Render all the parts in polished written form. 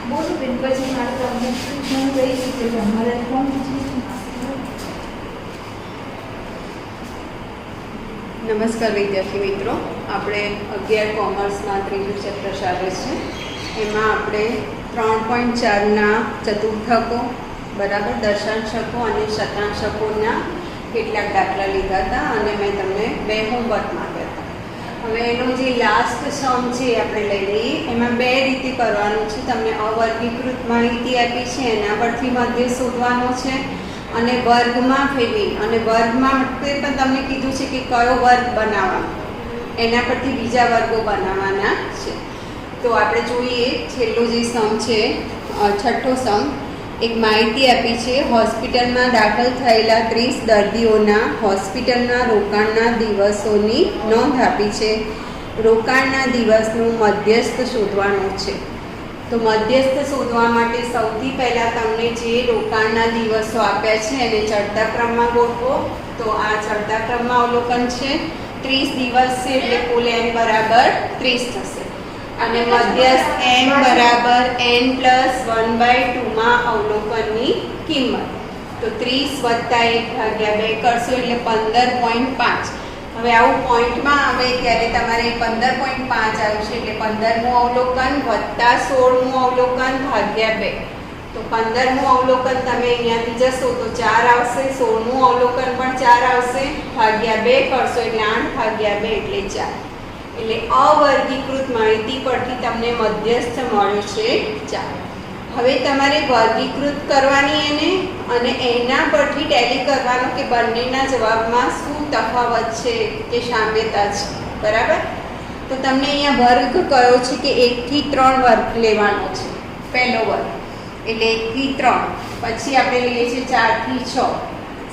બોલો બેન, પછી મારે તો અમુક હું રહી છું કે અમારે કોણ નમસ્કાર વિદ્યાર્થી મિત્રો, આપણે 11 કોમર્સમાં ત્રીજું ચેપ્ટર ચાલે છે. એમાં આપણે 3.4ના ચતુર્થકો બરાબર દશાંશકો અને શતાંશકોના કેટલાક દાખલા લીધા હતા અને મેં તમને 2 હોમવર્ક માંગ્યા હતા. હવે એનો જે લાસ્ટ સમ છે આપણે લઈ લઈએ. એમાં 2 રીતે કરવાનું છે. તમને અવર્ગીકૃત માહિતી આપી છે, એના પરથી મધ્ય શોધવાનો છે અને વર્ગમાં ફેરવી અને વર્ગમાં માટે પણ તમને કીધું છે કે કયો વર્ગ બનાવવાનો, એના પરથી બીજા વર્ગો બનાવવાના છે. તો આપણે જોઈએ છેલ્લો જે સમ છે, છઠ્ઠો સમ. એક માહિતી આપી છે, હોસ્પિટલમાં દાખલ થયેલા 30 દર્દીઓના હોસ્પિટલના રોકાણના દિવસોની નોંધ આપી છે. રોકાણના દિવસનું મધ્યસ્થ શોધવાનું છે. તો મધ્યસ્થ શોધવા માટે સૌથી પહેલાં તમને જે રોકાણના દિવસો આપ્યા છે એને ચડતા ક્રમમાં ગોઠવો. તો આ ચડતા ક્રમમાં અવલોકન છે. 30 દિવસ છે એટલે કુલ n બરાબર 30 થશે અને મધ્યસ્થ n બરાબર n+1/2માં અવલોકનની કિંમત. તો 30 + 1/2 કરશો એટલે 15.5. હવે આવું પોઈન્ટમાં આવે ત્યારે તમારે 15.5 આવશે એટલે 15મું અવલોકન વત્તા 16મું અવલોકન ભાગ્યા 2. તો 15મું અવલોકન તમે અહીંયાથી જશો તો 4 આવશે, 16મું અવલોકન પણ 4 આવશે, ભાગ્યા 2 કરશો એટલે 8/2 એટલે 4. એટલે અવર્ગીકૃત માહિતી પરથી તમને મધ્યસ્થ મળ્યો છે 4. હવે તમારે વર્ગીકૃત કરવાની એને અને એના પરથી ટેલી કરવાનું કે બંનેના જવાબમાં શું તફાવત છે કે સામ્યતા છે. બરાબર? તો તમને અહીંયા વર્ગ કયો છે કે 1 થી 3 વર્ગ લેવાનો છે. પહેલો વર્ગ એટલે 1 થી 3, પછી આપણે લઈએ છીએ 4 થી 6,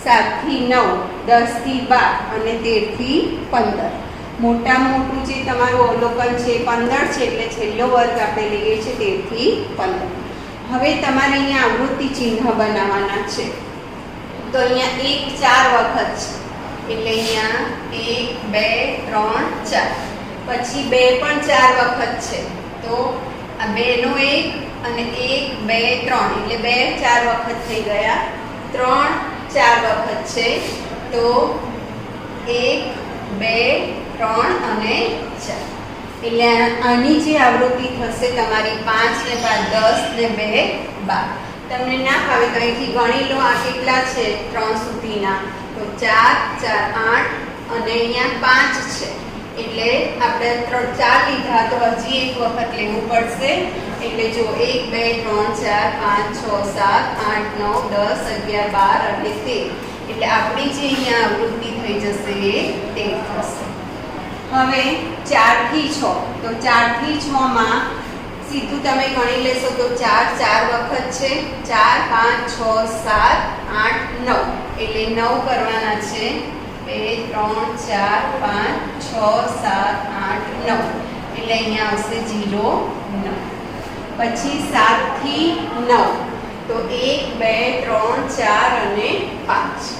7 થી 9, 10 થી 12 અને 13 થી 15. મોટામાં મોટું જે તમારું અવલોકન છે 15 છે એટલે છેલ્લો વર્ગ આપણે લઈએ છીએ 13 થી 15. હવે તમારે અહીંયા આવૃત્તિ ચિહ્ન બનાવવાના છે. તો અહીંયા 1 4 વખત છે એટલે અહીંયા 1 2 3 4, પછી 2 પણ 4 વખત છે. તો આ 2 નો 1 અને 1 2 3 એટલે 2 4 વખત થઈ ગયા. 3 4 વખત છે તો 1 2 3 અને 4 એટલે આની જે આવૃત્તિ થશે તમારી 5 ને 5 10 ને 2 12. તમને ના ફાવે તો અહીંથી ગણી લો આ કેટલા છે 3 સુધીના. તો 4 4 8 અને અહીંયા 5 છે એટલે આપણે 3 4 લીધા તો હજી એક વખત લેવું પડશે. એટલે જો 1 2 3 4 5 6 7 8 9 10 11 12 અને 13 એટલે આપણી જે અહીંયા આવૃત્તિ થઈ જશે એ 13 થશે. હવે 4 થી 6, તો 4 થી 6માં સીધું તમે ગણી લેશો તો 4 4 વખત છે. 4 5 6 7 8 9 એટલે 9 કરવાના છે. 2 3 4 5 6 7 8 9 એટલે અહીંયા આવશે 0 9. પછી 7 થી 9 તો 1 2 3 4 અને 5.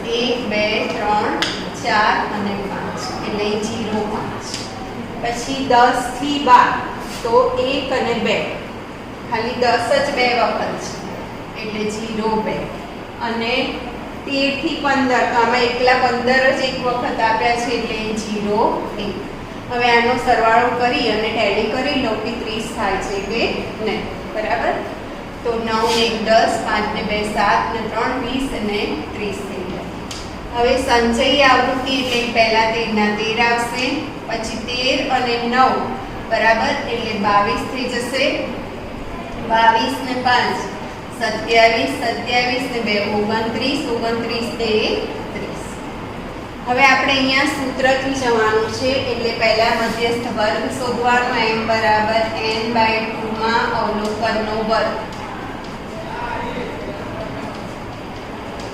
1 2 3 4 અને 5 એટલે 0 5. પછી 10 થી 12 તો 1 અને 2 ખાલી 10 જ 2 વખત છે એટલે 0 2. અને 13 થી 15 તો આમાં એકલા 15 જ એક વખત આપ્યા છે એટલે 0 1. હવે આનો સરવાળો કરી અને ટેલી કરી લો કે 30 થાય છે કે નહીં. બરાબર? તો 9 ને 1 10, 5 ને 2 7 ને 3 20 અને 30 થઈ ગયા. હવે સંચયી આવૃત્તિ એટલે પહેલા 13 ના 13 આવશે, પછી 13 અને 9 બરાબર એટલે 22 થઈ જશે. 22 ને 5 27, 27 ને 2 29, 29 ને 30. હવે આપણે અહીંયા સૂત્રથી જવાનું છે એટલે પહેલા મધ્યસ્થ વર્ગ શોધવાનો. m બરાબર n/2માં અવલોકનનો વર્ગ.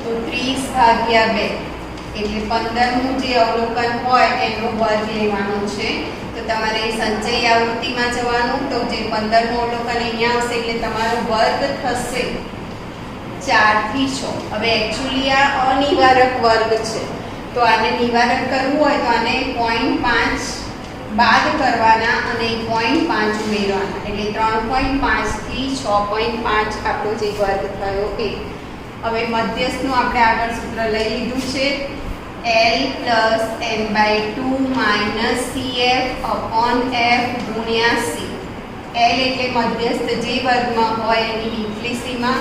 તો 30/2 એટલે 15મું જે અવલોકન હોય એનો વર્ગ લેવાનો છે. તો તમારે સંચયી આવૃત્તિમાં જવાનું. તો જે 15મું અવલોકન અહીંયા આવશે એટલે તમારો વર્ગ થશે 4 થી 6. હવે એકચ્યુઅલી આ અનિવારક વર્ગ છે તો આને નિવારક કરવું હોય તો આને 0.5 બાદ કરવાના અને 0.5 ઉમેરવાના, એટલે 3.5 થી 6.5 આપણો જે વર્ગ થયો એ. હવે મધ્યસ્થનું આપણે આગળ સૂત્ર લઈ લીધું છે, L + n/2 - CF upon F ગુણ્યા C. L એટલે મધ્યસ્થ જે વર્ગમાં હોય એની નીચલી સીમા,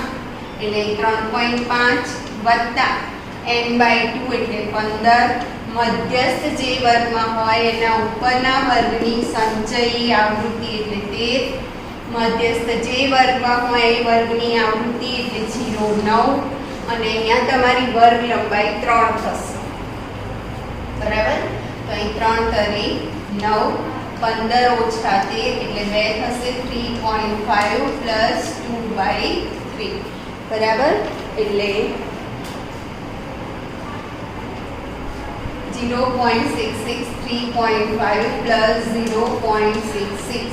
એટલે 3.5 વત્તા n/2 એટલે 15, મધ્યસ્થ જે વર્ગમાં હોય એના ઉપરના વર્ગની સંચયી આવૃત્તિ એટલે 13, મધ્યસ્થ જે વર્ગમાં હોય એ વર્ગની આવૃત્તિ એટલે 0.9, અને અહીંયા તમારી વર્ગ લંબાઈ 3 થશે, બરાબર. તો અહીં 3 તરી 9, 15 ઓછા 13 એટલે 2 થશે, 3.5 પ્લસ 2/3, બરાબર. એટલે 0.66, 3.5 પ્લસ 0.66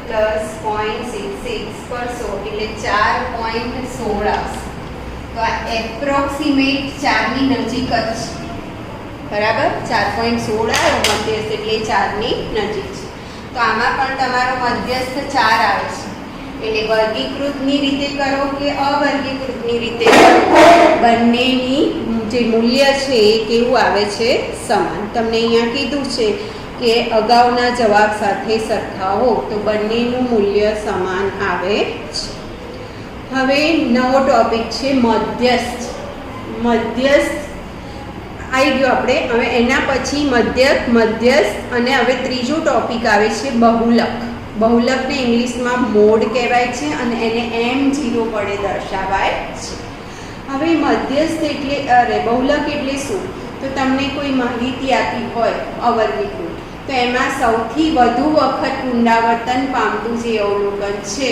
પ્લસ 0.66 કરશો એટલે 4.16 આવશે. તો આ એપ્રોક્સિમેટ 4ની નજીક જ છે, બરાબર. 4.16 આવ્યો મધ્યસ્થ એટલે 4ની નજીક છે. તો આમાં પણ તમારો મધ્યસ્થ 4 આવે છે, એટલે વર્ગીકૃતની રીતે કરો કે અવર્ગીકૃતની રીતે કરો, બંનેની જે મૂલ્ય છે એ કેવું આવે છે? સમાન. તમને અહીંયા કીધું છે કે અગાઉના જવાબ સાથે સરખાવો તો બંનેનું મૂલ્ય સમાન આવે છે. હવે નવો ટોપિક છે મધ્યસ્થ. મધ્યસ્થ આવી ગયો આપણે. હવે એના પછી મધ્યસ્થ અને હવે ત્રીજો ટોપિક આવે છે બહુલક. બહુલકને ઇંગ્લિશમાં મોડ કહેવાય છે અને એને m0 વડે દર્શાવાય છે. હવે મધ્યસ્થ એટલે બહુલક એટલે શું? તો તમને કોઈ માહિતી આપી હોય અવર્ગીકૃત, તો એમાં સૌથી વધુ વખત પુનરાવર્તન પામતું જે અવલોકન છે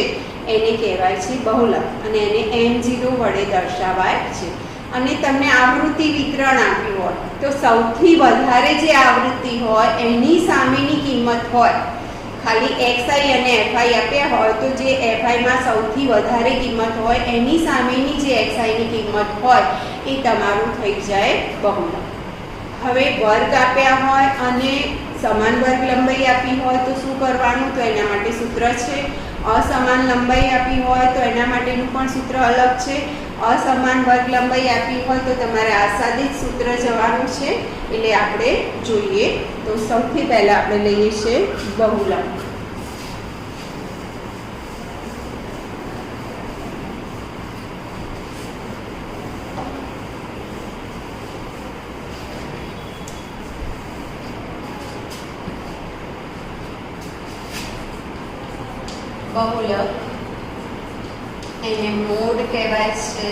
એને કહેવાય છે બહુલક, અને એને m0 વડે દર્શાવાય છે. અને તમને આવૃત્તિ વિતરણ આપ્યું હોય તો સૌથી વધારે જે આવૃત્તિ હોય એની સામેની કિંમત હોય, ખાલી xi અને fi આપ્યા હોય તો જે fi માં સૌથી વધારે કિંમત હોય એની સામેની જે xi ની કિંમત હોય એ તમારું થઈ જાય બહુલક. હવે વર્ગ આપ્યા હોય અને સમાન વર્ગ લંબાઈ આપી હોય તો શું કરવાનું? તો એના માટે સૂત્ર છે. અસમાન લંબાઈ આપી હોય તો એના માટેનું પણ સૂત્ર અલગ છે. અસમાન વર્ગ લંબાઈ આપી હોય તો તમારે આસાદિત સૂત્ર જવાનું છે. એટલે આપણે જોઈએ તો સૌથી પહેલા આપણે લઈએ છીએ બહુલક. બહુલક એને મોડ કહેવાય છે,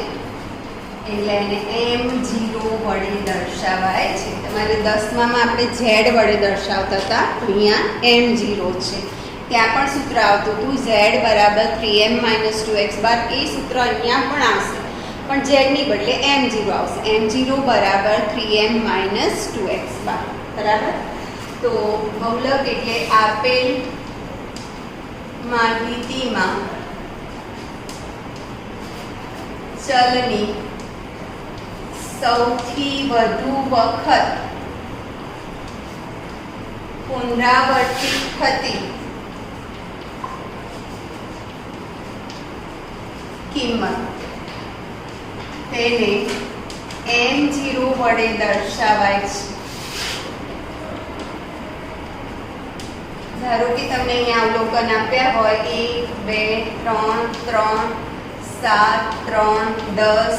એટલે એને m0 વડે દર્શાવાય છે. તમારે 10માં આપણે z વડે દર્શાવતા હતા, અહીંયા m0 છે. ત્યાં પણ સૂત્ર આવતું હતું z બરાબર 3m - 2x બાર. એ સૂત્ર અહીંયા પણ આવશે, પણ z ની બદલે m0 આવશે. m0 બરાબર 3m - 2x બાર, બરાબર. તો બહુલક એટલે આપેલ માહિતીમાં ચલની સૌથી વધુ વખત પુનરાવર્તિત થતી કિંમત તેને m0 વડે દર્શાવાય છે. ધારો કે તમને અહીંયા અવલોકન આપ્યા હોય 1 2 3 3 7 3 10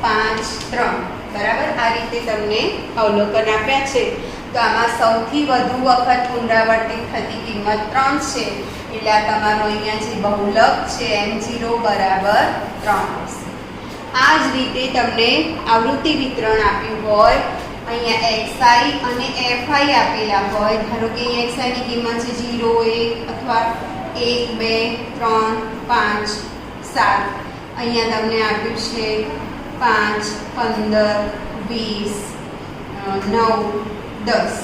5 3, બરાબર. આ રીતે તમને અવલોકન આપ્યા છે. તો આમાં સૌથી વધુ વખત પુનરાવર્તિત થતી કિંમત 3 છે, એટલે આ તમારો અહીંયા જે બહુલક છે m0 બરાબર 3 હશે. આ જ રીતે તમને આવૃત્તિ વિતરણ આપ્યું હોય, અહીંયા xi અને fi આપેલા હોય. ધારો કે અહીંયા xi ની કિંમત છે 0 1 અથવા 1 2 3 5 7. અહીંયા તમને આપ્યું છે 5 15 20 9 10.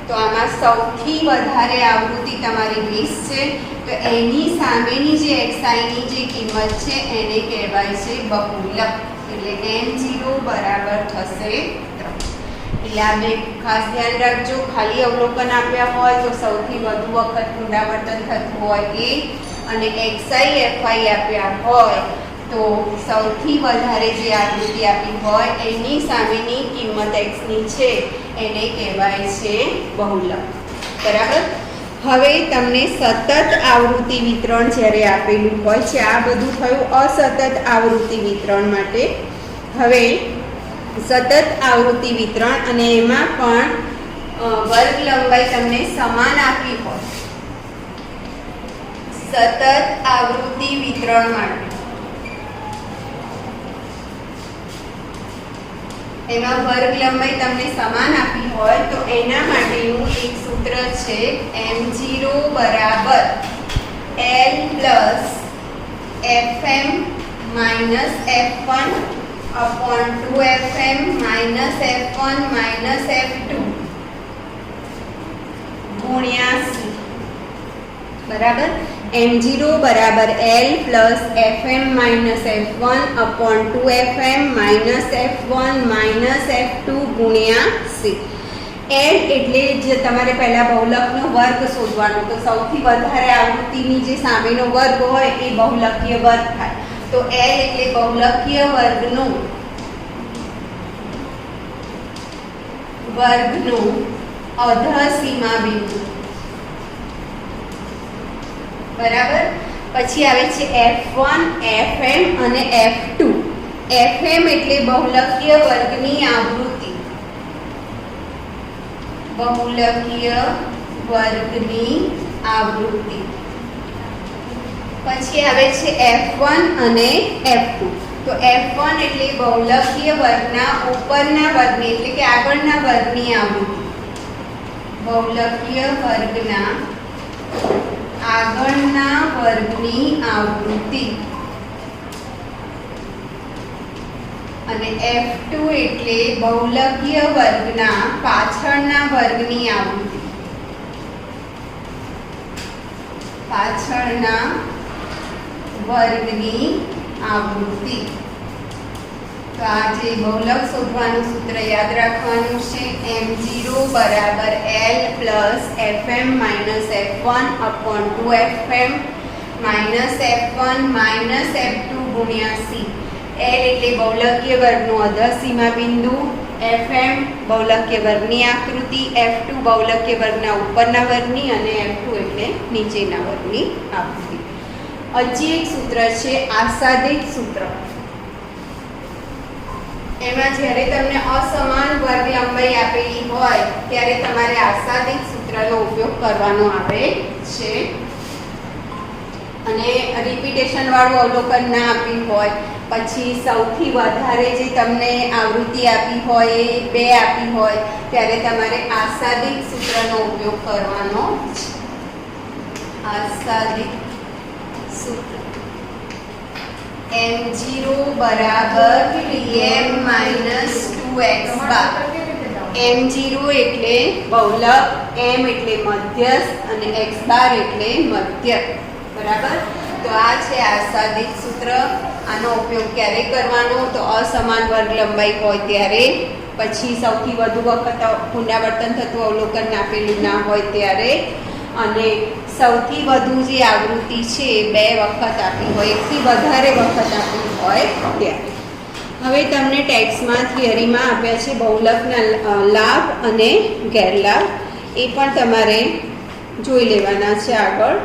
તો આમાં સૌથી વધારે આવૃત્તિ તમારી 20 છે, તો એની સામેની જે xi ની જે કિંમત છે એને કહેવાય છે બહુલક, એટલે m0 બરાબર થશે 3. એટલે આ બે ખાસ ધ્યાન રાખજો. ખાલી અવલોકન આપ્યા હોય તો સૌથી વધુ વખત પુનરાવર્તન થતું હોય એ, અને XI FI આપ્યા હોય તો સૌથી વધારે જે આકૃતિ આપી હોય એની સામેની કિંમત x ની છે એને કહેવાય છે બહુલક. બરાબર. હવે તમને સતત આવૃત્તિ વિતરણ જ્યારે આપેલું હોય છે, આ બધું થયું અસતત આવૃત્તિ વિતરણ માટે. હવે સતત આવૃત્તિ વિતરણ અને એમાં પણ વર્ગ લંબાઈ તમને સમાન આપી હોય, સતત આવૃત્તિ વિતરણ માટે એમાં વર્ગ લંબાઈ તમને સમાન આપી હોય તો એના માટેનું એક સૂત્ર છે m0 બરાબર L plus fm minus f1 upon 2fm minus f1 minus f2 ગુણ્યા c. બરાબર. m0 બરાબર L plus fm minus f1 upon 2fm minus f1 minus f2 ગુણ્યા c. L એટલે જે તમારે પહેલા બહુલકનો વર્ગ શોધવાનો, તો સૌથી વધારે આવૃત્તિની જે સામેનો વર્ગ હોય એ બહુલકીય વર્ગ થાય. તો L એટલે બહુલકીય વર્ગનું અધસીમા બિંદુ. બરાબર. પછી આવે છે f1 fm અને f2. fm એટલે બહુલકીય વર્ગની આવૃત્તિ, બહુલકીય વર્ગની આવૃત્તિ. પછી આવે છે f1 અને f2. તો f1 એટલે બહુલકીય વર્ગના ઉપરના વર્ગની એટલે કે આગળના વર્ગની આવૃત્તિ, બહુલકીય વર્ગના આગળના વર્ગની આવૃત્તિ. અને f2 એટલે બહુલકીય વર્ગના પાછળના વર્ગની આવૃત્તિ, પાછળના વર્ગની આવૃત્તિ. તો આ જે બહુલક શોધવાનું સૂત્ર યાદ રાખવાનું છે m0 બરાબર L plus fm minus f1 upon 2fm minus f1 minus f2 ગુણ્યા c. L એટલે બહુલકીય વર્ગનું અધસીમા બિંદુ, fm બહુલકીય વર્ગની આકૃતિ, f2 બહુલકીય વર્ગના ઉપરના વર્ગની અને f2 એટલે નીચેના વર્ગની આકૃતિ. હજી એક સૂત્ર છે આસાદિત સૂત્ર. એમાં જ્યારે તમને અસમાન વર્ગ લંબાઈ આપેલી હોય ત્યારે તમારે આસાદિત સૂત્રનો ઉપયોગ કરવાનો આવે છે. અને રિપીટેશન વાળું અવલોકન ના આપ્યું હોય, પછી સૌથી વધારે જે તમને આવૃત્તિ આપી હોય એ 2 આપી હોય ત્યારે તમારે આસાદિત સૂત્રનો ઉપયોગ કરવાનો છે. આસાદિત સૂત્ર m0 બરાબર Tm માઇનસ 2x બાર. m0 એટલે બહુલક, m એટલે મધ્યસ્થ અને x બાર એટલે મધ્યક. બરાબર. તો આ છે આસાદિત સૂત્ર. આનો ઉપયોગ ક્યારે કરવાનો? તો અસમાન વર્ગ લંબાઈ હોય ત્યારે, પછી સૌથી વધુ વખત પુનરાવર્તન થતું અવલોકન આપેલું ના હોય ત્યારે, અને સૌથી વધુ જે આવૃત્તિ છે એ 2 વખત આપી હોય, 1 થી વધારે વખત આપી હોય ત્યારે. હવે તમને ટેક્સ્ટમાં થિયરીમાં આપ્યા છે બહુલકના લાભ અને ગેરલાભ, એ પણ તમારે જોઈ લેવાના છે આગળ.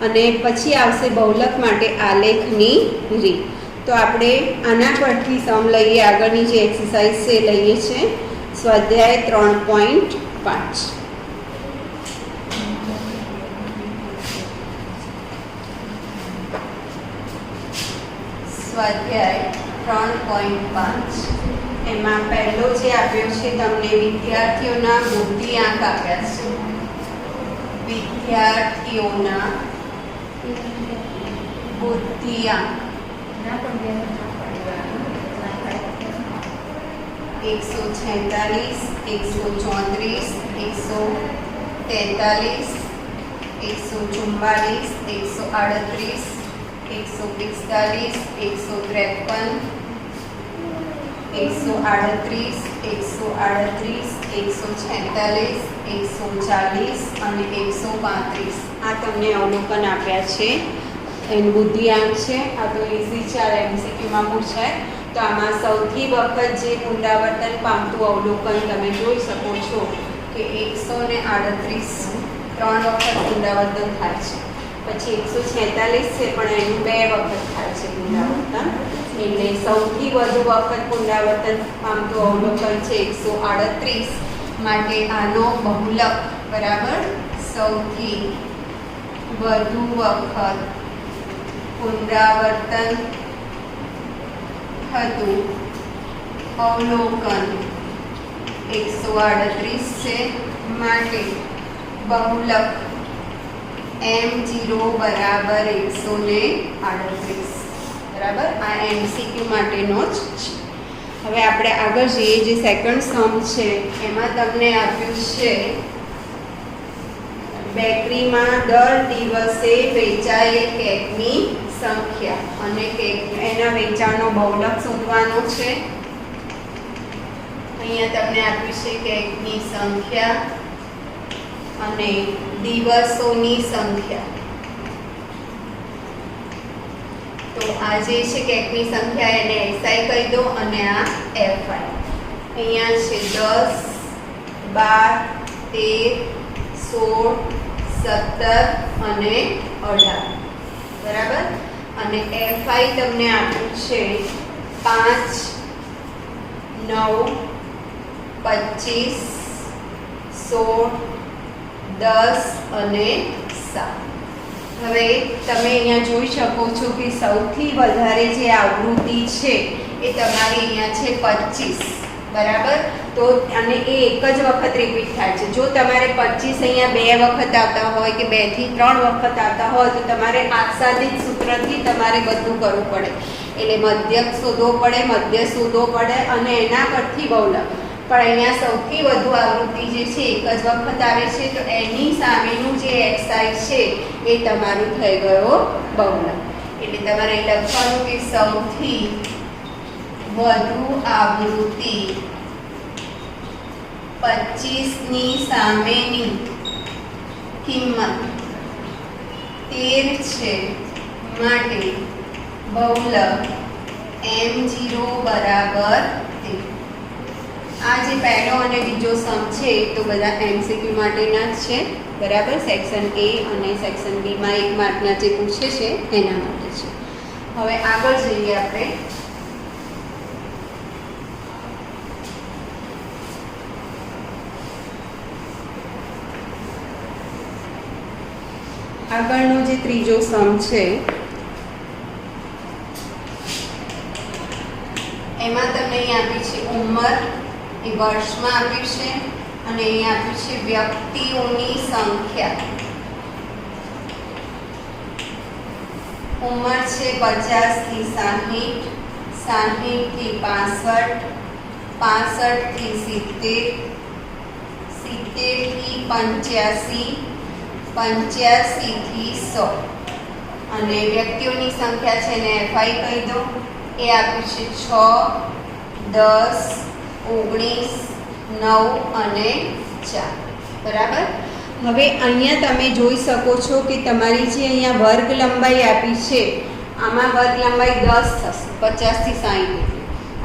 અને પછી આવશે બહુલક માટે આલેખની રીત. તો આપણે આના પરથી સમ લઈએ, આગળની જે એક્સરસાઇઝ છે લઈએ છે સ્વાધ્યાય 3.5. સ્વાધ્યાય 3.5 એમાં પહેલો જે આપ્યો છે તમને વિદ્યાર્થીઓના બુદ્ધિઆંક આપ્યા છે. વિદ્યાર્થીઓના બુદ્ધિઆંક 146, 134, 143, 144, 138, 145, 153, 138, 138, 146, 140 અને 135 આ તમને અવલોકન આપ્યા છે. એનું બુદ્ધિઆંક છે. આ તો ઇઝી 4 MCQમાં પૂછાય. તો આમાં સૌથી વખત જે પુનરાવર્તન પામતું અવલોકન તમે જોઈ શકો છો કે 138 3 વખત પુનરાવર્તન થાય છે. પછી 146 છે પણ એનું 2 વખત થાય છે પુનરાવર્તન. એટલે સૌથી વધુ વખત પુનરાવર્તન પામતું અવલોકન છે 138. માટે આનો બહુલક બરાબર સૌથી વધુ વખત પુનરાવર્તન થતું અવલોકન 138 છે. માટે બહુલક m0 બરાબર 138 બરાબર. આ MCQ માટેનો જ છે. હવે આપણે આગળ જઈએ. જે સેકન્ડ સમ છે એમાં તમને આપ્યું છે બેકરીમાં દર દિવસે વેચાયેલ કેકની સંખ્યા અને કેક એના વેચાણનો બહુલક શોધવાનો છે. અહીંયા તમને આપ્યું છે કેકની સંખ્યા અને દિવસોની સંખ્યા. તો આ જે છે કેકની સંખ્યા એને SI કહી દો અને આ FI. અહીંયા છે 10, 12, 13, 16, 17 અને 18 બરાબર. અને FI તમને આપ્યું છે 5, 9, 25, 16, 10 અને 7. હવે તમે અહીંયા જોઈ શકો છો કે સૌથી વધારે જે આવૃત્તિ છે એ તમારી અહીંયા છે 25 બરાબર. તો અને એ એક જ વખત રિપીટ થાય છે. જો તમારે 25 અહીંયા 2 વખત આવતા હોય કે 2 થી 3 વખત આવતા હોય તો તમારે આસાદિત સૂત્રથી તમારે બધું કરવું પડે. એટલે મધ્યક શોધવો પડે, મધ્ય શોધવો પડે અને એના પરથી બહુલક. પણ અહીંયા સૌથી વધુ આવૃત્તિ જે છે એક જ વખત આવે છે. તો એની સામેનું જે XI છે એ તમારું થઈ ગયો બહુલક. એટલે તમારે લખવાનું કે સૌથી વધુ આવૃત્તિ 25 ની સામેની કિંમત 13 છે. માટે બહુલક m0 બરાબર 13. આ જે પહેલો અને બીજો સમ છે તો બધા MCQ માટેના જ છે બરાબર. સેક્શન A અને સેક્શન B માં 1 માર્કના જે પૂછે છે એના માટે છે. હવે આગળ જઈએ આપણે. આગળનો જે ત્રીજો સમ છે એમાં તમને અહીં આપી છે ઉંમર, એ વર્ષમાં આપ્યું છે અને અહીં આપ્યું છે વ્યક્તિઓની સંખ્યા. ઉંમર છે 50 થી 60, 60 થી 65, 65 થી 70, 70 થી 85, 85 થી 100. અને વ્યક્તિઓની સંખ્યા છે ને FI કહી દો. એ આપ્યું છે 6, 10, 19, 9 અને 4 બરાબર. હવે અહીંયા તમે જોઈ શકો છો કે તમારી જે અહીંયા વર્ગ લંબાઈ આપી છે આમાં વર્ગ લંબાઈ 10 થશે. 50 થી 60,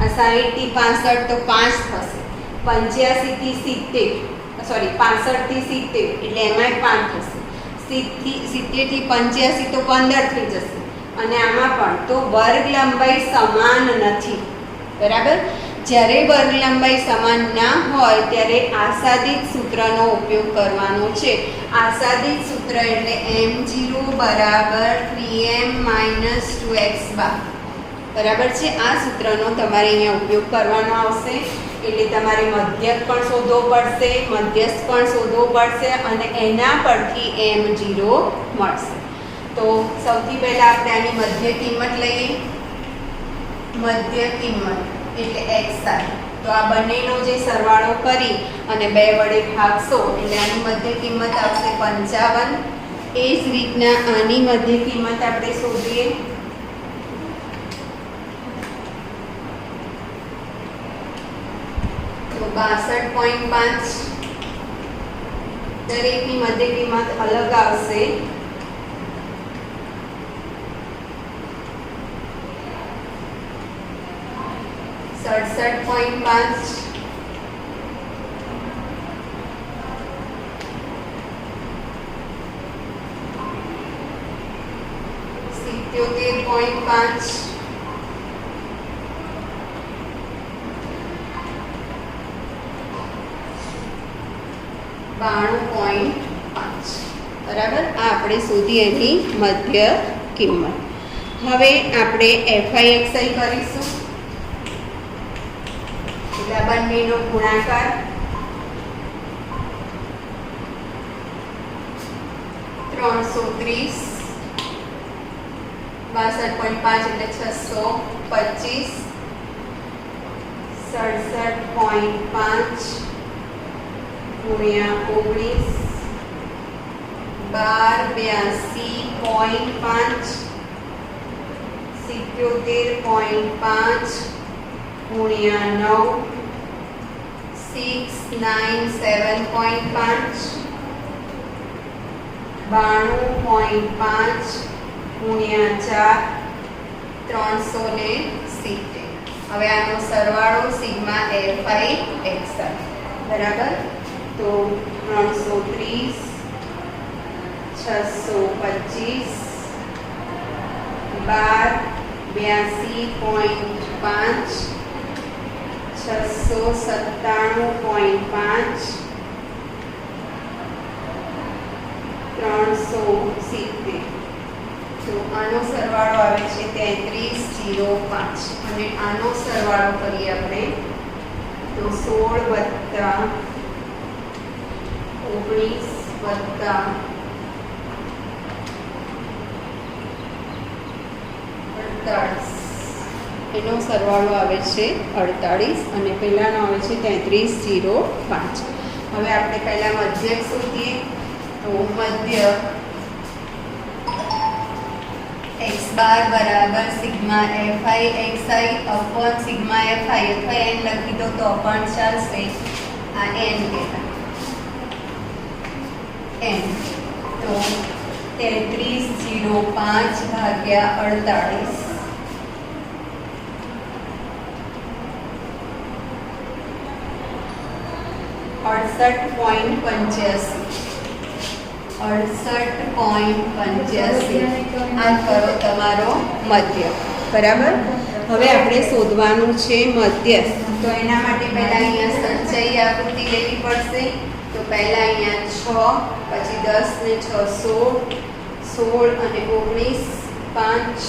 આ 60 થી 65 તો 5 થશે. 85 થી 70 સોરી 65 થી 70 એટલે એમાં 5 થશે. 70 થી 85 તો 15 થઈ જશે. અને આમાં પણ તો વર્ગ લંબાઈ સમાન નથી બરાબર. જ્યારે વર્ગ લંબાઈ સમાન ના હોય ત્યારે આસાદિત સૂત્રનો ઉપયોગ કરવાનો છે. આસાદિત સૂત્ર એટલે m0 બરાબર 3m - 2x બરાબર છે. આ સૂત્રનો તમારે અહીંયા ઉપયોગ કરવાનો આવશે. એટલે તમારે મધ્યક પણ શોધવો પડશે, મધ્યસ્થ પણ શોધવો પડશે અને એના પરથી m0 મળશે. તો સૌથી પહેલા આપણે આની મધ્ય કિંમત લઈએ. મધ્ય કિંમત એટલે XI. તો આ બંનેનો જે સરવાળો કરી અને 2 વડે ભાગશો એટલે આની મધ્ય કિંમત આવશે 55. એ જ રીતના આની મધ્ય કિંમત આપણે શોધીએ. તો 62.5 દરેકની મધ્ય કિંમત અલગ આવશે. 67.5 77.5 92.5 બરાબર. આ આપણે શોધી એની મધ્ય કિંમત. હવે આપણે FI/XI કરીશું. એટલે બંનેનો ગુણાકાર 330 62.5 એટલે 625 67.5 ગુણ્યા 19 1282.5 77.5 ગુણ્યા 9 697.5 92.5 ગુણ્યા 4 370. હવે આનો સરવાળો સિગ્મા FI/XI બરાબર. તો 330 625 82.5 697.5 370. તો આનો સરવાળો આવે છે 3305 અને આનો સરવાળો કરીએ આપણે તો 16 + 19 + 48 એનો સરવાળો આવે છે 48 અને પહેલાનો આવે છે 3305. હવે આપણે પહેલા મધ્યક શોધીએ. તો મધ્ય x બાર બરાબર sigma FI/XI upon sigma FI અથવા n લખી દો તો પણ ચાલશે. આ n કહેવાય n. તો 3305 ભાગ્યા 48 68.85 આ કરો તમારો મધ્ય બરાબર. હવે આપણે શોધવાનું છે મધ્યસ્થ. તો એના માટે પહેલા અહીંયા સંચયી આકૃતિ લેવી પડશે. તો પહેલા અહીંયા 6 પછી 10 ને 6 16 અને 19 5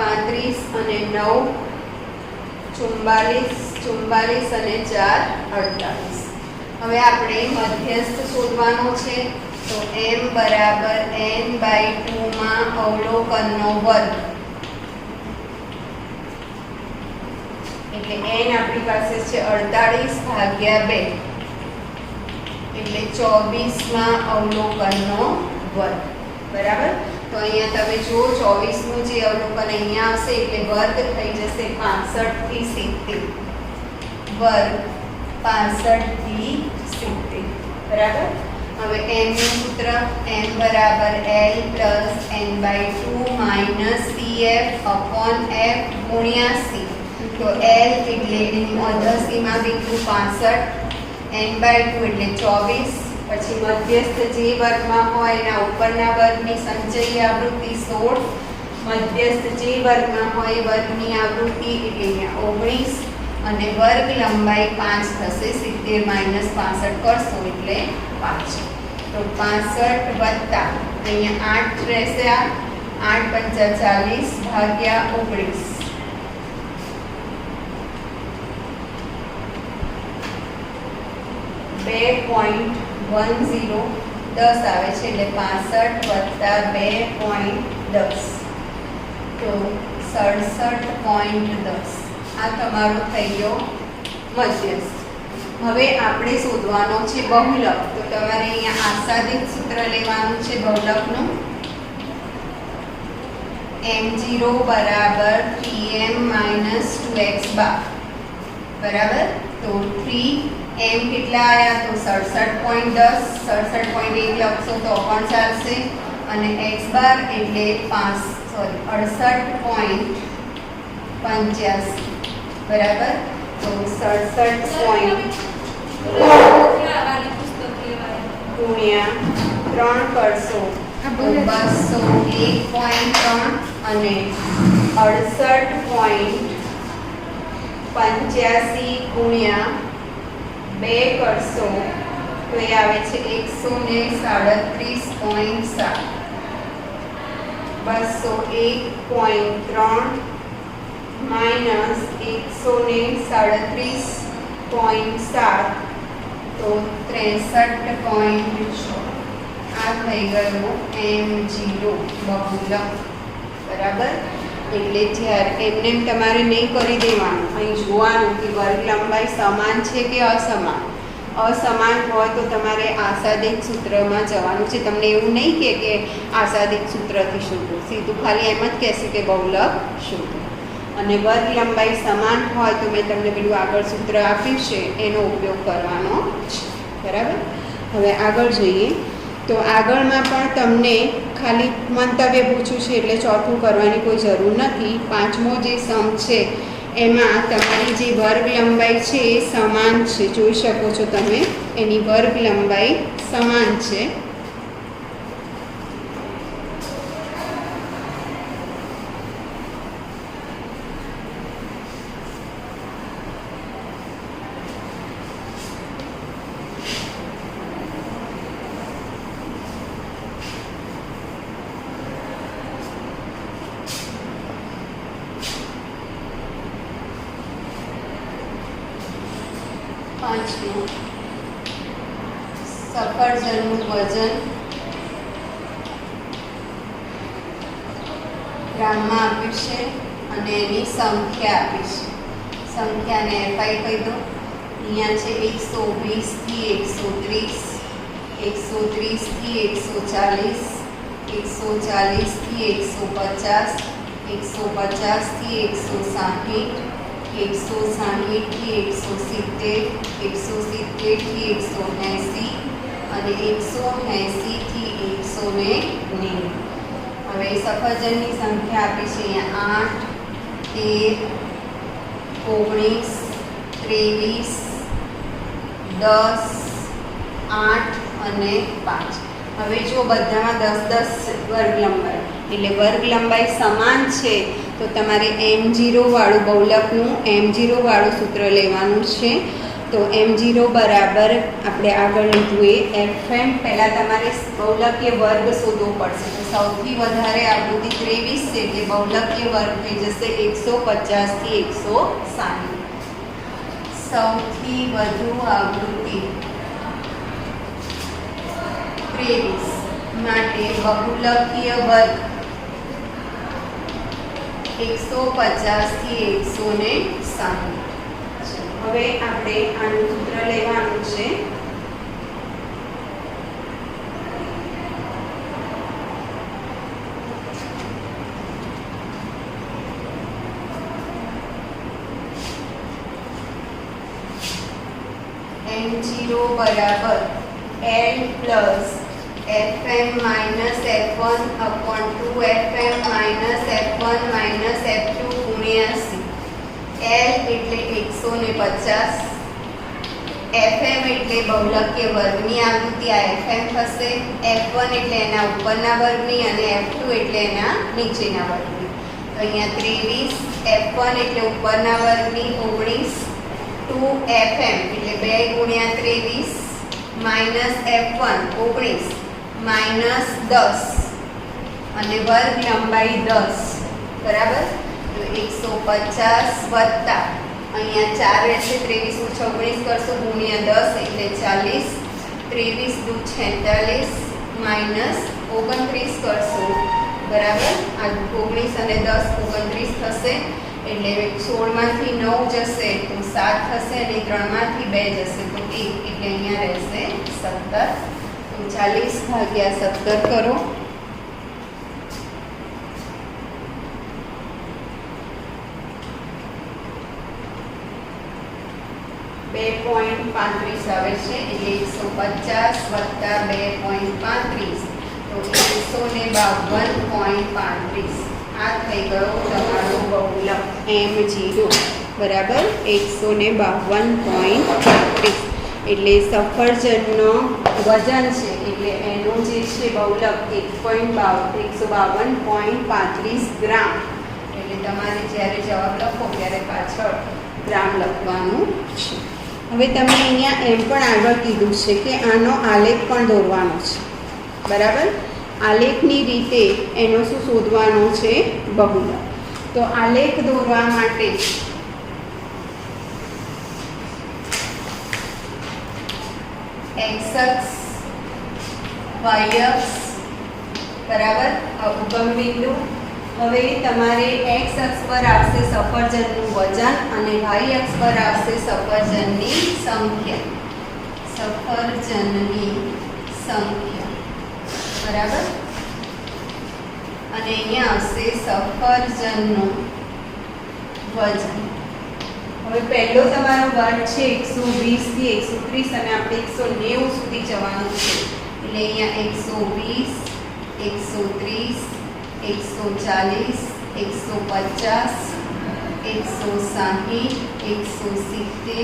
35 અને 9 44 અને 4 48. હવે આપણે મધ્યસ્થ શોધવાનો છે. તો m બરાબર n/2 માં અવલોકનનો વર્ગ એટલે n આપણી પાસે છે 48 ભાગ્યા 2 એટલે 24 માં અવલોકનનો વર્ગ બરાબર. તો અહીંયા તમે જુઓ 24 નું જે અવલોકન અહીંયા આવશે એટલે વર્ગ થઈ જશે 65 થી 70 વર્ગ 65 થી 70 બરાબર. હવે m નું સૂત્ર m બરાબર l + n/2 - cf / f ગુણ્યા c. તો l એટલે એની મધ્ય સીમા બિંદુ 65 n/2 એટલે 24 પછી મધ્યસ્થ જે વર્ગમાં હોય એના ઉપરના વર્ગની સંચયી આવૃત્તિ 16 મધ્યસ્થ જે વર્ગમાં હોય વર્ગની આવૃત્તિ એટલે અહીંયા 19 અને વર્ગ લંબાઈ 5 થશે 70 - 65 કરશો એટલે 5. તો 65 વત્તા અહીંયા 8 રહેશે. આ 8 × 40 ભાગ્યા 19 2.10 10 આવે છે એટલે 65 + 2.10 તો 67.10 આ તમારો થઈ ગયો મધ્યસ્થ. હવે આપણે શોધવાનો છે બહુલક. તો તમારે અહીંયા આસાદિત સૂત્ર લેવાનું છે બહુલકનું. m0 બરાબર 3m - 2x બાર બરાબર. તો 3m કેટલા આવ્યા? તો 67.10. 67.1 લખશો તો પણ ચાલશે. અને x બાર એટલે 68.85 બરાબર. તો 67 ગુણ્યા 3 કરશો તો 201.3 અને 68.85 ગુણ્યા 2 કરશો તો એ આવે છે 137.7. 201.3 માઇનસ 137.7 તો 63.6. આ થઈ ગયું m0 બહુલક. બરાબર. એટલે જ્યારે એમને તમારે નહીં કરી દેવાનું, અહીં જોવાનું કે વર્ગ લંબાઈ સમાન છે કે અસમાન. અસમાન હોય તો તમારે આસાદિત સૂત્રમાં જવાનું છે. તમને એવું નહીં કે આસાદિત સૂત્રથી શોધો, સીધું ખાલી એમ જ કહેશે કે બહુલક શોધો. અને વર્ગ લંબાઈ સમાન હોય તો મેં તમને પેલું આગળ સૂત્ર આપ્યું છે એનો ઉપયોગ કરવાનો છે. બરાબર. હવે આગળ જોઈએ. તો આગળમાં પણ તમને ખાલી મંતવ્ય પૂછ્યું છે એટલે ચોથું કરવાની કોઈ જરૂર નથી. પાંચમો જે સમ છે એમાં તમારી જે વર્ગ લંબાઈ છે એ સમાન છે. જોઈ શકો છો તમે, એની વર્ગ લંબાઈ સમાન છે. પાંચમું, સફરજનનું વજન ગ્રામમાં આપ્યું છે અને એની સંખ્યા આપી છે. સંખ્યાને FI કહી દો. અહીંયા છે 120 થી 130, 130 થી 140, 140 થી 150, 150 થી 160, 160 થી 170, 170 થી 180 અને 180 થી 190. હવે સફરજનની સંખ્યા આપી છે અહીંયા 8, 13, 19, 23, 10, 8 અને 5. હવે જો બધામાં 10-10 વર્ગ લંબાઈ, એટલે વર્ગ લંબાઈ સમાન છે તો તમારે m0 વાળું બહુલકનું m0 વાળું સૂત્ર લેવાનું છે. તો m0 બરાબર આપણે આગળ લીધું એ fm. પહેલાં તમારે બહુલકીય વર્ગ શોધવો પડશે. તો સૌથી વધારે આવૃત્તિ 23 છે એટલે બહુલકીય વર્ગ થઈ જશે 150 થી 160. સૌથી વધુ આવૃત્તિ 23 માટે બહુલકીય વર્ગ 150 થી 160. હવે આપણે આનું સૂત્ર લેવાનું છે. m0 બરાબર L plus fm minus f1 upon 2fm minus f1 minus f2 ગુણ્યા c. L એટલે 150, fm એટલે બહુલકીય વર્ગની આવૃત્તિ, આ fm થશે. f1 એટલે એના ઉપરના વર્ગની અને f2 એટલે એના નીચેના વર્ગની. તો અહીંયા 23, f1 એટલે ઉપરના વર્ગની 19, 2fm એટલે 2 ગુણ્યા 23 માઇનસ f1 19 માઇનસ 10 અને વર્ગ લંબાઈ 10. બરાબર. તો 150 વત્તા અહીંયા 4 રહેશે, 23 ઓછા 19 કરશો ગુણ્યા 10 એટલે 40, 23 દુ 46 માઇનસ 29 કરશો. બરાબર. આ 19 અને 10 29 થશે એટલે 16 માંથી 9 જશે તો 7 થશે અને 3 માંથી 2 જશે તો 1 એટલે અહીંયા રહેશે 17. તો 40 ભાગ્યા 17 કરો. 2.35 આવે છે એટલે 150 વત્તા 2.35 તો 152.35 આ થઈ ગયો તમારો બહુલક m0 બરાબર 152.35 એટલે સફરજનનો વજન છે એટલે એનું જે છે બહુલક 152.35 ગ્રામ. એટલે તમારે જ્યારે જવાબ લખો ત્યારે પાછળ ગ્રામ લખવાનું છે. હવે તમે અહીંયા એમ પણ આગળ કીધું છે કે આનો આલેખ પણ દોરવાનો છે બરાબર. આલેખની રીતે એનો શું શોધવાનો છે બહુલક. તો આલેખ દોરવા માટે x અક્ષ y અક્ષ બરાબર ઉગમ બિંદુ. હવે તમારે x અક્ષ પર આવશે સફરજનનું વજન અને y અક્ષ પર આવશે સફરજનની સંખ્યા બરાબર. અને અહીંયા આવશે સફરજનનું વજન. હવે પહેલો તમારો વર્ગ છે 120 થી 130 અને આપણે 190 સુધી જવાનું છે એટલે અહીંયા 120 130 140 150 160 170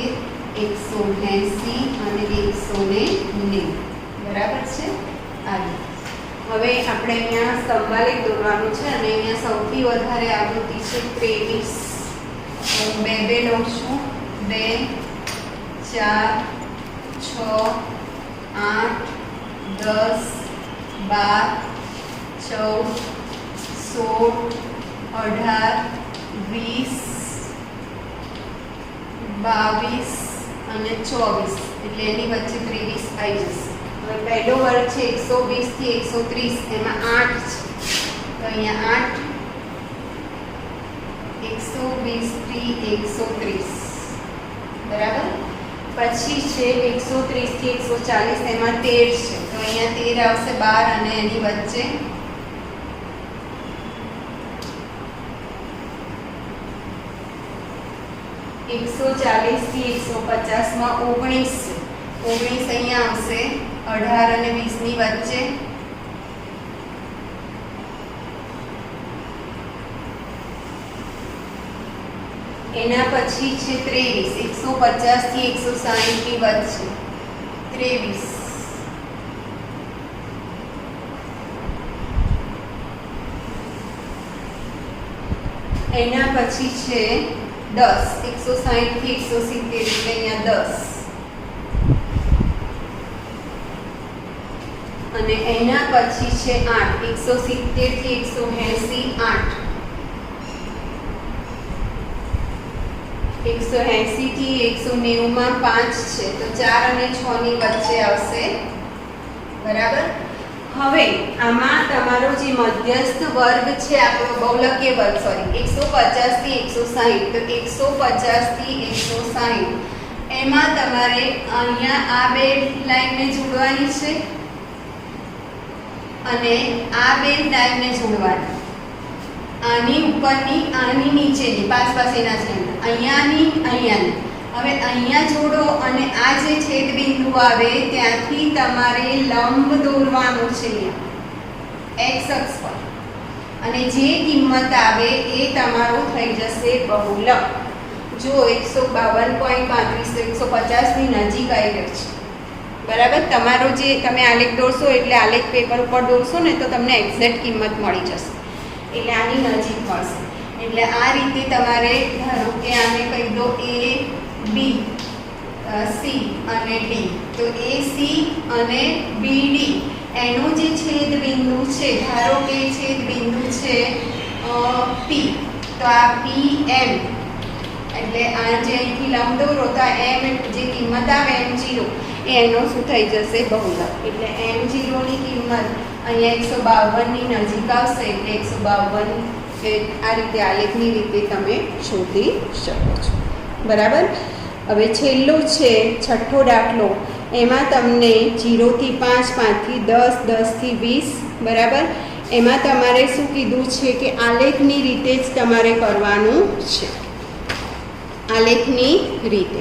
180 અને 190 બરાબર છે. આવી હવે આપણે અહીંયા સ્તંભાલેખ દોરવાનું છે અને અહીંયા સૌથી વધારે આવૃત્તિ છે 23. હું બે લઉં છું 2 4 6 8 10 12 14 16 18 20 22 અને 24 એટલે એની વચ્ચે 23 આવી જશે. હવે પહેલો વર્ગ છે 120 થી 130 એમાં 8 છે તો અહીંયા 8 120 થી 130 બરાબર. પછી છે 130 થી 140 એમાં 13 છે તો અહીંયા 13 આવશે 12 અને એની વચ્ચે 140 થી 150 માં 19 છે 19 અહીંયા આવશે 18 અને 20 ની વચ્ચે એના પછી છે 23 150 થી 160 ની વચ્ચે 23 એના પછી છે 10 160 થી 170 એટલે અહીંયા 10 અને એના પછી છે 8 170 થી 180 8 180 થી 190 માં 5 છે તો 4 અને 6 ની વચ્ચે આવશે બરાબર. હવે આમાં તમારો જે મધ્યસ્થ વર્ગ છે આપણો બહુલકીય વર્ગ 150 થી 160 તો 150 થી 160 એમાં તમારે અહીંયા આ બે લાઈનને જોડવાની છે અને આ બે લાઈનને જોડવાની. આની ઉપરની આની નીચેની પાસેના છે અહીંયાની. હવે અહીંયા જોડો અને આ જે છેદ બિંદુ આવે ત્યાંથી તમારે લંબ દોરવાનું છે x અક્ષ પર અને જે કિંમત આવે એ તમારો થઈ જશે બહુલક. જો 152.35 તો 150 ની નજીક આવી ગઈ છે બરાબર. તમારો જે તમે આલેખ દોરશો એટલે આલેખ પેપર ઉપર દોરશો ને તો તમને એક્ઝેક્ટ કિંમત મળી જશે એટલે આની નજીક મળશે. એટલે આ રીતે તમારે ધારો કે આને કહી દો A B C અને D તો AC અને BD એનું જે છેદ બિંદુ છે ધારો કે છેદ બિંદુ છે P તો આ PM એટલે આ જે અહીંથી લંબ દોરો તો આ M જે કિંમત આવે M0 એનો શું થઈ જશે બહુલક. એટલે M0 ની કિંમત અહીંયા 152 ની નજીક આવશે એટલે 152 આ રીતે આલેખની રીતે તમે શોધી શકો છો બરાબર. હવે છેલ્લું છે છઠ્ઠો દાખલો એમાં તમને 0 થી 5 5 થી 10 10 થી 20 બરાબર. એમાં તમારે શું કીધું છે કે આલેખની રીતે જ તમારે કરવાનું છે આલેખની રીતે.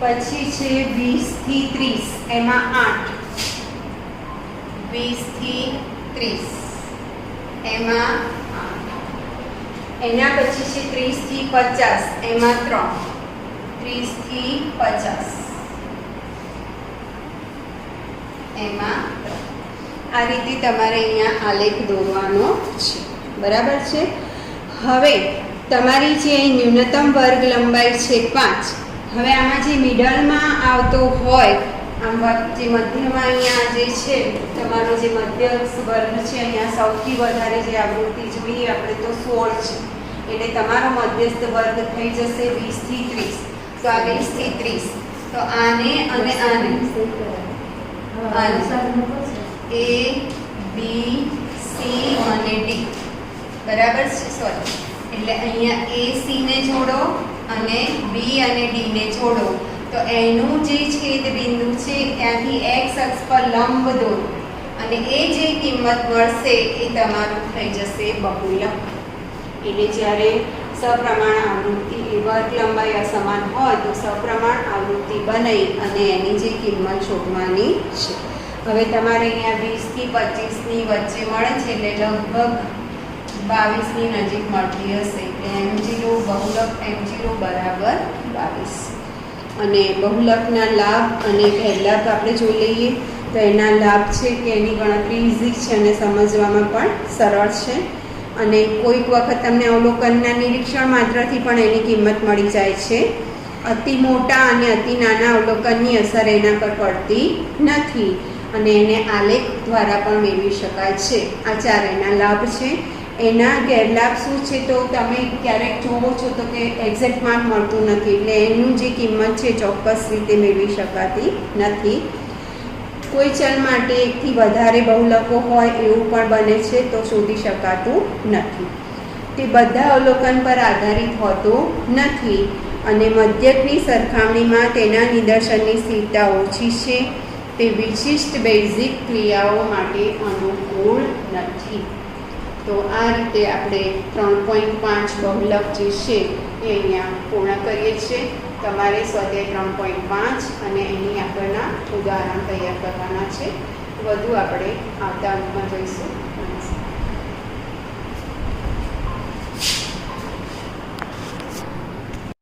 પછી છે 20 થી 30, એમાં 8, 20 થી 30 એમાં 8, એના પછી છે 30 થી 50, એમાં 3, 30 થી 50 એમાં 3. આ રીતે તમારે અહીંયા આલેખ દોરવાનો છે, બરાબર છે. હવે તમારી જે ન્યૂનતમ વર્ગ લંબાઈ છે 5. હવે આમાં જે મિડલમાં આવતો હોય, આમ જે મધ્યમાં અહીંયા જે છે તમારો જે મધ્ય વર્ગ છે, અહીંયા સૌથી વધારે જે આવૃત્તિ જોઈએ આપણે તો 16 છે, એટલે તમારો મધ્યસ્થ વર્ગ થઈ જશે 20 થી 30. તો આ 20 થી 30, તો આને અને આને A, B, C અને D, બરાબર છે. સોરી, એટલે અહીંયા A, C ને જોડો અને B અને D ને જોડો, તો એનું જે છેદ બિંદુ છે ત્યાંથી x અક્ષ પર લંબ દોરો અને એ જે કિંમત મળશે એ તમારું થઈ જશે બહુલક. એટલે જ્યારે સપ્રમાણ આવૃત્તિ વર્ગ લંબાઈ અસમાન હોય તો સપ્રમાણ આવૃત્તિ બનાવી અને એની જે કિંમત શોધવાની છે. હવે તમારે અહીંયા 20 થી 25 ની વચ્ચે મળે છે, એટલે લગભગ 22 ની નજીક મળતી હશે. એટલે m0 બહુલક m0 બરાબર 22. અને બહુલકના લાભ અને ગેરલાભ આપણે જોઈ લઈએ. તો એના લાભ છે કે એની ગણતરી ઇઝી છે અને સમજવામાં પણ સરળ છે. અને કોઈક વખત તમને અવલોકનના નિરીક્ષણ માત્રથી પણ એની કિંમત મળી જાય છે. અતિ મોટા અને અતિ નાના અવલોકનની અસર એના પર પડતી નથી અને એને આલેખ દ્વારા પણ મેળવી શકાય છે. આ 4 એના લાભ છે. એના ગેરલાભ શું છે? તો તમે ક્યારેક જોવો છો તો કે એક્ઝેક્ટ માર્ક મળતું નથી, એટલે એનું જે કિંમત છે ચોક્કસ રીતે મેળવી શકાતી નથી. કોઈ ચલ માટે એકથી વધારે બહુલકો હોય એવું પણ બને છે, તો શોધી શકાતું નથી. તે બધા અવલોકન પર આધારિત હોતું નથી અને મધ્યકની સરખામણીમાં તેના નિદર્શનની સ્થિરતા ઓછી છે. તે વિશિષ્ટ બેઝિક ક્રિયાઓ માટે અનુકૂળ નથી. તો આ રીતે આપણે 3.5 બહુલક જે છે એ અહીંયા પૂર્ણ કરીએ છીએ. તમારે સ્વાધ્યાય 3.5 અને એની આગળના ઉદાહરણ તૈયાર કરવાના છે. વધુ આપણે આવતા અંકમાં જોઈશું. નમસ્કાર.